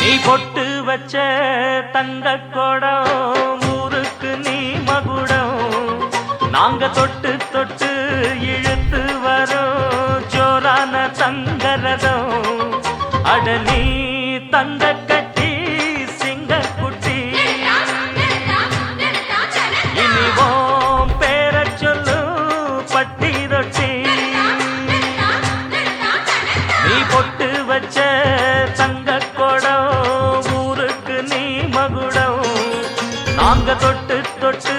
நீ பொட்டு வச்ச தங்க கொடம் ஊருக்கு நீ மகுடம் நாங்க தொட்டு தொட்டு இழுத்து வரோம் ஜோரான தங்கரதம் அட நீ தங்க கட்டி சிங்க குட்டி இனிவோம் பேர சொல்லு பட்டி ரொட்டி நீ பொட்டு வச்ச தங்க கொடம் ஊருக்கு நீ மகுடம் நாங்க தொட்டு தொட்டு